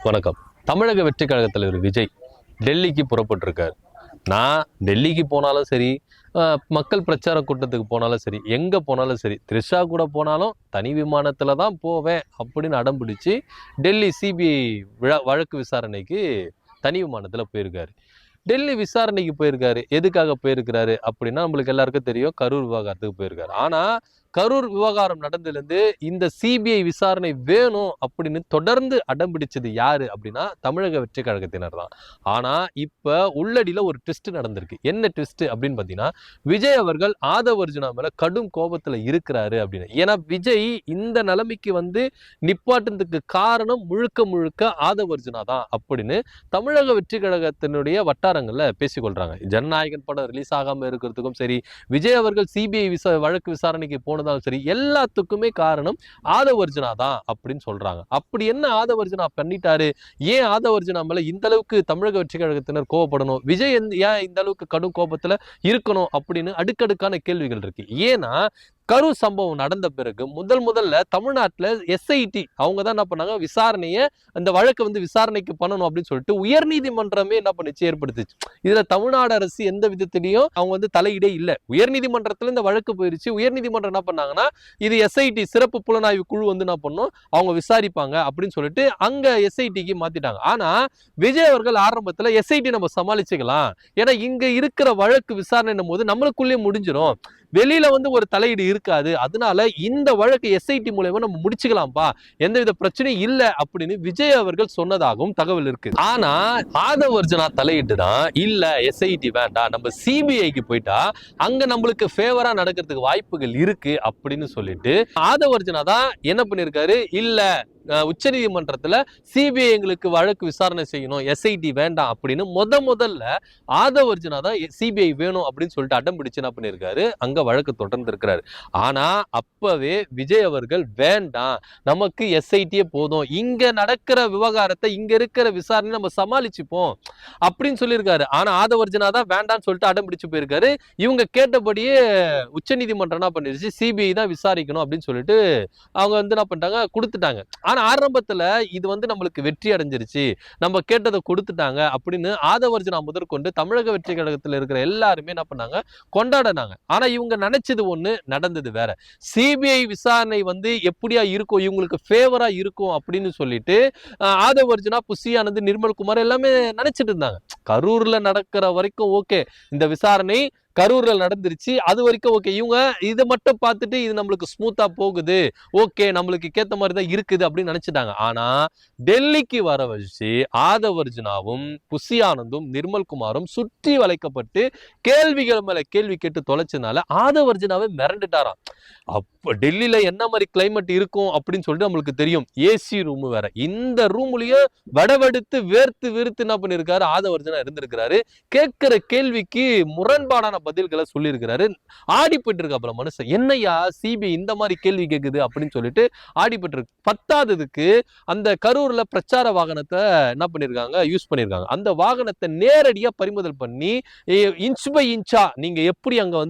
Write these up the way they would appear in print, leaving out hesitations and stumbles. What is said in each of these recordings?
வணக்கம். தமிழக வெற்றி கழக தலைவர் விஜய் டெல்லிக்கு புறப்பட்டிருக்கார். நான் டெல்லிக்கு போனாலும் சரி, மக்கள் பிரச்சார கூட்டத்துக்கு போனாலும் சரி, எங்கே போனாலும் சரி, த்ரிஷா கூட போனாலும் தனி விமானத்தில் தான் போவேன் அப்படின்னு அடம் பிடிச்சி டெல்லி சிபிஐ வழக்கு விசாரணைக்கு தனி விமானத்தில் போயிருக்காரு. டெல்லி விசாரணைக்கு போயிருக்காரு. எதுக்காக போயிருக்கிறாரு அப்படின்னா நம்மளுக்கு எல்லாருக்கும் தெரியும், கரூர் விவகாரத்துக்கு போயிருக்காரு. ஆனால் கரூர் விவகாரம் நடந்ததுலேருந்து இந்த சிபிஐ விசாரணை வேணும் அப்படின்னு தொடர்ந்து அடம் பிடிச்சது யாரு அப்படின்னா தமிழக வெற்றி கழகத்தினர் தான். ஆனா இப்ப உள்ளடியில ஒரு ட்விஸ்ட் நடந்திருக்கு. என்ன ட்விஸ்ட் அப்படின்னு பாத்தீங்கன்னா, விஜய் அவர்கள் ஆதவ் அர்ஜுனா மேல கடும் கோபத்துல இருக்கிறாரு அப்படின்னு. ஏன்னா விஜய் இந்த நிலைமைக்கு நிப்பாட்டுறதுக்கு காரணம் முழுக்க முழுக்க ஆதவ் அர்ஜுனா தான் அப்படின்னு தமிழக வெற்றி கழகத்தினுடைய வட்டாரங்கள்ல பேசிக்கொள்றாங்க. ஜனநாயகன் படம் ரிலீஸ் ஆகாம இருக்கிறதுக்கும் சரி, விஜய் அவர்கள் சிபிஐ வழக்கு விசாரணைக்கு போனதாலும் சரி, எல்லாத்துக்குமே காரணம் ஆதவ் அர்ஜுனா தான் அப்படின்னு சொல்றாங்க. அப்படி என்ன ஆதவ் அர்ஜுனா பண்ணிட்டாரு? ஏன் ஆதவ் அர்ஜுனா மேல இந்த அளவுக்கு தமிழக வெற்றி கழகத்தினர் கோவப்படணும்? விஜய் ஏன் இந்த அளவுக்கு கடும் கோபத்துல இருக்கணும் அப்படின்னு அடுக்கடுக்கான கேள்விகள் இருக்கு. ஏன்னா கரூர் சம்பவம் நடந்த பிறகு முதல்ல தமிழ்நாட்டில் எஸ்ஐடி அவங்க தான் என்ன பண்ணாங்க, விசாரணையை அந்த வழக்கை விசாரணைக்கு பண்ணணும் அப்படின்னு சொல்லிட்டு உயர்நீதிமன்றமே என்ன பண்ணிச்சு, ஏற்படுத்துச்சு. இதுல தமிழ்நாடு அரசு எந்த விதத்திலையும் அவங்க தலையிடே இல்லை. உயர்நீதிமன்றத்துல இந்த வழக்கு போயிருச்சு. உயர்நீதிமன்றம் என்ன பண்ணாங்கன்னா, இது எஸ்ஐடி சிறப்பு புலனாய்வு குழு என்ன பண்ணும், அவங்க விசாரிப்பாங்க அப்படின்னு சொல்லிட்டு அங்க எஸ்ஐடிக்கு மாத்திட்டாங்க. ஆனா விஜய் அவர்கள் ஆரம்பத்துல எஸ்ஐடி நம்ம சமாளிச்சுக்கலாம், ஏன்னா இங்க இருக்கிற வழக்கு விசாரணை போது நம்மளுக்குள்ளே முடிஞ்சிடும், வெளியில ஒரு தலையீடு இருக்காது, அதனால இந்த வழக்கு எஸ்ஐடி மூலமா நம்ம முடிச்சுக்கலாம்பா, எந்தவித பிரச்சனையும் இல்ல அப்படின்னு விஜய் அவர்கள் சொன்னதாகவும் தகவல் இருக்கு. ஆனா ஆதவ் அர்ஜுனா தலையிட்டு தான், இல்ல எஸ்ஐடி வேண்டாம், நம்ம சிபிஐக்கு போயிட்டா அங்க நம்மளுக்கு ஃபேவரா நடக்கிறதுக்கு வாய்ப்புகள் இருக்கு அப்படின்னு சொல்லிட்டு ஆதவ் அர்ஜுனா தான் என்ன பண்ணிருக்காரு, இல்ல உச்ச நீதிமன்றத்துல சிபிஐ எங்களுக்கு வழக்கு விசாரணை செய்யணும், எஸ்ஐடி வேண்டாம் அப்படின்னு முதல்ல ஆதவ் அர்ஜுனா தான் சிபிஐ வேணும் அப்படின்னு சொல்லிட்டு அடம் பிடிச்சு என்ன பண்ணிருக்காரு, அங்க வழக்கு தொடர்ந்து இருக்கிறாரு. ஆனா அப்பவே விஜய் அவர்கள் வேண்டாம், நமக்கு எஸ்ஐடியே போதும், இங்க நடக்கிற விவகாரத்தை இங்க இருக்கிற விசாரணை நம்ம சமாளிச்சுப்போம் அப்படின்னு சொல்லியிருக்காரு. ஆனா ஆதவ் அர்ஜுனா தான் வேண்டாம்னு சொல்லிட்டு அடம் பிடிச்சு போயிருக்காரு. இவங்க கேட்டபடியே உச்ச நீதிமன்றம் என்ன பண்ணிருச்சு, சிபிஐ தான் விசாரிக்கணும் அப்படின்னு சொல்லிட்டு அவங்க என்ன பண்ணிட்டாங்க, கொடுத்துட்டாங்க. ஆரம்பத்துல இது நம்மளுக்கு வெற்றி அடைஞ்சிருச்சு, நம்ம கேட்டதை கொடுத்துட்டாங்க அப்படின்னு ஆதவ் அர்ஜுனா முதற்கொண்டு தமிழக வெற்றி கழகத்தில் இருக்கிற எல்லாருமே என்ன பண்ணாங்க, கொண்டாடினாங்க. ஆனா இவங்க நினைச்சது ஒண்ணு, நடந்தது வேற. சிபிஐ விசாரணை எப்படியா இருக்கும், இவங்களுக்கு ஃபேவரா இருக்கும் அப்படின்னு சொல்லிட்டு ஆதவ் அர்ஜுனா, புசி ஆனந்த், நிர்மல்குமார் எல்லாமே நினைச்சிட்டு இருந்தாங்க. கரூர்ல நடக்கிற வரைக்கும் ஓகே, இந்த விசாரணை கரூர்ல நடந்துருச்சு, அது வரைக்கும் ஓகே, இவங்க இதை மட்டும் பார்த்துட்டு இது நம்மளுக்கு ஸ்மூத்தா போகுது, ஓகே நம்மளுக்கு கேட்ட மாதிரி தான் இருக்குது அப்படின்னு நினைச்சிட்டாங்க. ஆனா டெல்லிக்கு வர வச்சு ஆதவ் அர்ஜுனாவும் புசி ஆனந்தும் நிர்மல்குமாரும் சுற்றி வளைக்கப்பட்டு கேள்விகள் மேல கேள்வி கேட்டு தொலைச்சதுனால ஆதவ் அர்ஜுனாவை மிரண்டுட்டாராம். அப்ப டெல்லியில என்ன மாதிரி கிளைமேட் இருக்கும் அப்படின்னு சொல்லிட்டு நம்மளுக்கு தெரியும், ஏசி ரூம் வேற, இந்த ரூம்லயே வடவெடுத்து வேர்த்து வீர்த்து என்ன பண்ணிருக்காரு, ஆதவ் அர்ஜுனா இருந்திருக்கிறாரு. கேட்கிற கேள்விக்கு முரண்பாடான பதில்களை சொல்லியிருக்கிறாரு. ஆடி போயிட்டு இருக்காப்புல மனுஷன், என்னையா சிபிஐ இந்த மாதிரி கேள்வி கேட்குது அப்படின்னு சொல்லிட்டு ஆடிப்பட்டு இருக்கு. பத்தாததுக்கு அந்த கரூர்ல பிரச்சார வாகனத்தை என்ன பண்ணிருக்காங்க, யூஸ் பண்ணிருக்காங்க. அந்த வாகனத்தை நேரடியா பறிமுதல் பண்ணி இன்ச் பை இன்ச்சா நீங்க எப்படி அங்க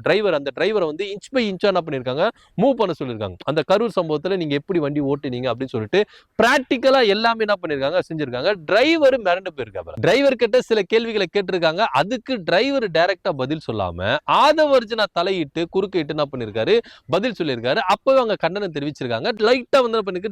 டிரைவர், அந்த டிரைவரை இன்ச் பை இன்ச்சா என்ன பண்ணிருக்காங்க, மூவ் பண்ண சொல்லிருக்காங்க. அந்த கரூர் சம்பவத்துல நீங்க எப்படி வண்டி ஓட்டுனீங்க அப்படின்னு சொல்லிட்டு பிராக்டிக்கலா எல்லாமே என்ன பண்ணிருக்காங்க, செஞ்சிருக்காங்க. டிரைவர் மிரண்டு போயிருக்காங்க. டிரைவர் கிட்ட சில கேள்விகளை கேட்டிருக்காங்க. அதுக்கு டிரைவர் டைரக்டா பதில் சொல்லாம ஆதவ் அர்ஜுனா தலையிட்டு குறுக்கிட்டு என்ன பண்ணிருக்காரு, பதில் சொல்லியிருக்காரு. அப்பவே அவங்க கண்டனம் தெரிவிச்சிருக்காங்க. லைட்டா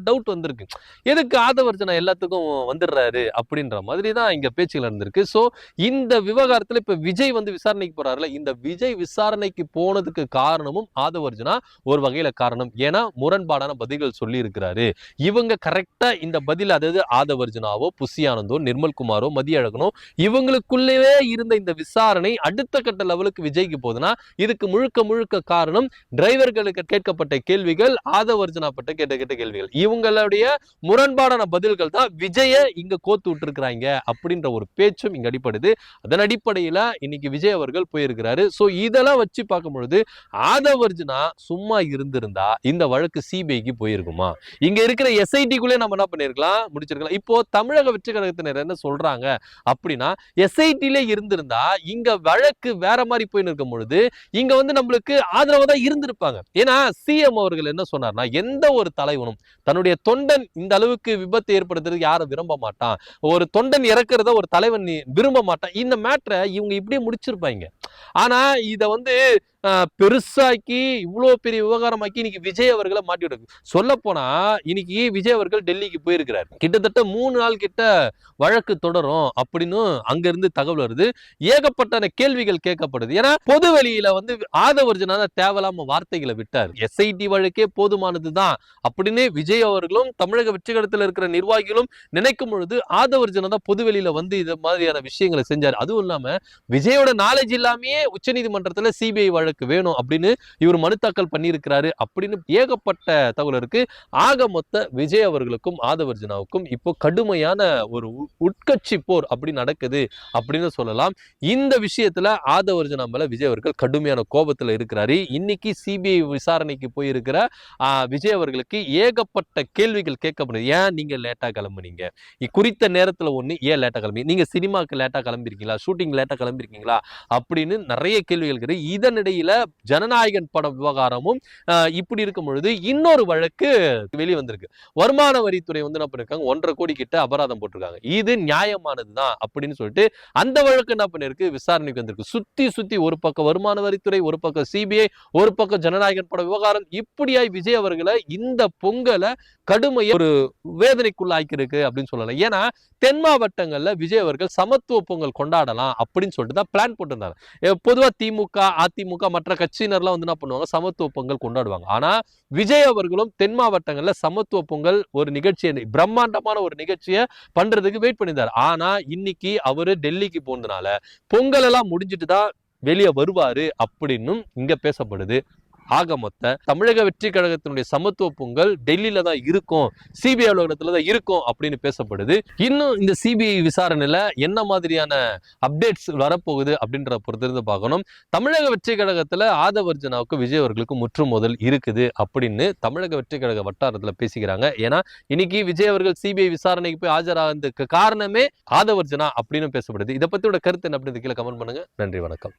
டவுட் வந்திருக்கு, எதுக்கு ஆதவ் அர்ஜுனா எல்லாத்துக்கும் வந்துடுறாரு அப்படின்ற மாதிரி தான் இங்க பேச்சுகள் இருந்திருக்கு. சோ இந்த விவகாரத்துல இப்ப விஜய் விசாரணைக்கு போறாருல, இந்த விஜய் விசாரணைக்கு போனதுக்கு காரணமும் ஆதவ் அர்ஜுனா ஒரு வகையில காரணம். ஏன்னா முரண்பாடான பதில்கள் சொல்லி இருக்கிறாரு. இவங்க கரெக்டா இந்த பதில், அதாவது ஆதவ் அர்ஜுனாவோ, புசி ஆனந்தோ, நிர்மல்குமாரோ, மதியழகனோ இவங்களுக்குள்ளவே இருந்த இந்த விசாரணை அடுத்த கட்ட லெவலுக்கு விஜய்க்கு போகுதுன்னா இதுக்கு முழுக்க காரணம் டிரைவர்களுக்கு கேட்கப்பட்ட கேள்விகள், ஆதவ் அர்ஜுனா பட்ட கேட்ட கேள்விகள், இவங்களுடைய முரண்பாடான பதில்கள் தான் விஜய இங்க கோத்து விட்டு இருக்கிறாங்க அப்படின்ற ஒரு பேச்சும் இங்க அடிப்படுது. அதன் அடிப்படையில இன்னைக்கு விஜய் அவர்கள் போயிருக்கிறாரு. சோ இதெல்லாம் வச்சு பார்க்கும் பொழுது ஆதவ் அர்ஜுனா சும்மா இருந்திருந்தா இந்த வழக்கு சிபிஐக்கு போயிருக்குமா? இங்க இருக்கிற எஸ்ஐடிக்குள்ளே நம்ம என்ன பண்ணிருக்கலாம், முடிச்சிருக்கலாம். இப்போ தமிழக வெற்றி கழகத்தினர் என்ன சொல்றாங்க அப்படின்னா, எஸ்ஐடிலே இருந்திருந்தா இங்க வழக்கு வேற மாதிரி போயின்னு இருக்கும் பொழுது இங்க வந்து நம்மளுக்கு ஆதரவா தான் இருந்திருப்பாங்க. ஏன்னா சிஎம் அவர்கள் என்ன சொன்னார்னா, எந்த ஒரு தலைவனும் தன்னுடைய தொண்டன் இந்த அளவுக்கு விபத்து ஏற்படுத்துறதுக்கு யாரும் விரும்ப மாட்டான், ஒரு தொண்டன் இறக்குறத ஒரு தலைவன் விரும்ப மாட்டான். இந்த மேட்டரை இவங்க இப்படியே முடிச்சிருப்பாங்க. ஆனா இத வந்து பெருசாக்கி இவ்வளவு பெரிய விவகாரமாக்கி இன்னைக்கு விஜய் அவர்களை மாட்டி விடுறது. சொல்ல போனா இன்னைக்கு விஜய் அவர்கள் டெல்லிக்கு போயிருக்கிறார். கிட்டத்தட்ட 3 நாள் கிட்ட வழக்கு தொடரும் அப்படின்னு அங்க இருந்து தகவல் வருது. ஏகப்பட்ட கேள்விகள் கேட்கப்படுது. ஏன்னா பொது வெளியில வந்து ஆதவர்ஜுனா தேவையில்லாம வார்த்தைகளை விட்டார். எஸ்ஐடி வழக்கே போதுமானதுதான் அப்படின்னு விஜய் அவர்களும் தமிழக வெற்றிகரத்தில் இருக்கிற நிர்வாகிகளும் நினைக்கும் பொழுது ஆதவர்ஜுனா தான் பொது வெளியில வந்து இது மாதிரியான விஷயங்களை செஞ்சார். அதுவும் இல்லாம விஜயோட நாலேஜ் இல்லாமயே உச்சநீதிமன்றத்துல சிபிஐ வழக்கு வேணும் அப்படின்னு இவர் மனு தாக்கல் பண்ணியிருக்கிறாரு அப்படின்னு ஏகப்பட்ட தகவல் இருக்கு. ஆக மொத்த விஜய் அவர்களுக்கும் ஆதவர்ஜுனாவுக்கும் இப்போ கடுமையான ஒரு உட்கட்சி போர் அப்படி நடக்குது அப்படின்னு சொல்லலாம். இந்த விஷயத்துல ஆதவர்ஜுனா மேல விஜய் அவர்கள் கடுமையான கோபத்துல இருக்கிறாரு. இன்னைக்கு சிபிஐ விசாரணைக்கு போயிருக்கிற விஜய் அவர்களுக்கு ஏகப்பட்ட கேள்விகள் கேட்கப்படுது. ஏன் நீங்க லேட்டா கிளம்புனீங்க, குறித்த நேரத்துல ஒண்ணு ஏன் லேட்டா கிளம்பி, நீங்க சினிமாக்கு லேட்டா கிளம்பிருக்கீங்களா, ஷூட்டிங் லேட்டா கிளம்பிருக்கீங்களா அப்படின்னு நிறைய கேள்விகள் இருக்கு. இதனிடையில ஜனநாயகன் பட விவகாரமும் இப்படி இருக்கும் பொழுது இன்னொரு வழக்கு வெளியே வந்திருக்கு. வருமான வரித்துறை வந்து என்ன பண்ணிருக்காங்க, 1.5 கோடி கிட்ட அபராதம் போட்டிருக்காங்க. இது நியாயமானதுதான் அப்படின்னு சொல்லிட்டு அந்த வழக்கு என்ன பண்ணிருக்கு, விசாரணைக்கு வந்திருக்கு. சுத்தி சுத்தி ஒரு பக்கம் வருமான வரித்துறை, ஒரு பக்கம் சிபிஐ, ஒரு பக்கம் ஜனநாயகன் பட விவகாரம், இப்படியாய் விஜய் அவர்களை இந்த பொங்கலை கடுமையா ஒரு வேதனைக்குள்ளாக்கிருக்கு அப்படின்னு சொல்லலாம். ஏன்னா தென் மாவட்டங்கள்ல விஜய் அவர்கள் சமத்துவ பொங்கல் கொண்டாடலாம் அப்படின்னு சொல்லிட்டு தான் பிளான் போட்டிருந்தாங்க. பொதுவா திமுக, அதிமுக மற்ற கட்சியினர்லாம் வந்து என்ன பண்ணுவாங்க, சமத்துவ பொங்கல் கொண்டாடுவாங்க. ஆனா விஜய் அவர்களும் தென் மாவட்டங்கள்ல சமத்துவ பொங்கல் ஒரு நிகழ்ச்சியை, பிரம்மாண்டமான ஒரு நிகழ்ச்சியை பண்றதுக்கு வெயிட் பண்ணியிருந்தார். ஆனா இன்னைக்கு அவரு டெல்லிக்கு போனதுனால பொங்கல் எல்லாம் முடிஞ்சிட்டு தான் வெளியே வருவாரு அப்படின்னு இங்க பேசப்படுது. ஆக மொத்த தமிழக வெற்றி கழகத்தினுடைய சமத்துவ பொங்கல் டெல்லியில தான் இருக்கும், சிபிஐ அலுவலகத்துல தான் இருக்கும் அப்படின்னு பேசப்படுது. இன்னும் இந்த சிபிஐ விசாரணையில என்ன மாதிரியான அப்டேட்ஸ் வரப்போகுது அப்படின்ற பொறுத்திருந்து பார்க்கணும். தமிழக வெற்றி கழகத்துல ஆதவர்ஜுனாவுக்கு விஜய் அவர்களுக்கு முற்று மோதல் இருக்குது அப்படின்னு தமிழக வெற்றி கழக வட்டாரத்துல பேசிக்கிறாங்க. ஏன்னா இன்னைக்கு விஜய் அவர்கள் சிபிஐ விசாரணைக்கு போய் ஆஜராகிறதுக்கு காரணமே ஆதவர்ஜுனா அப்படின்னு பேசப்படுது. இதை பத்தியோட கருத்து என்ன அப்படின்னு கீழே கமெண்ட் பண்ணுங்க. நன்றி, வணக்கம்.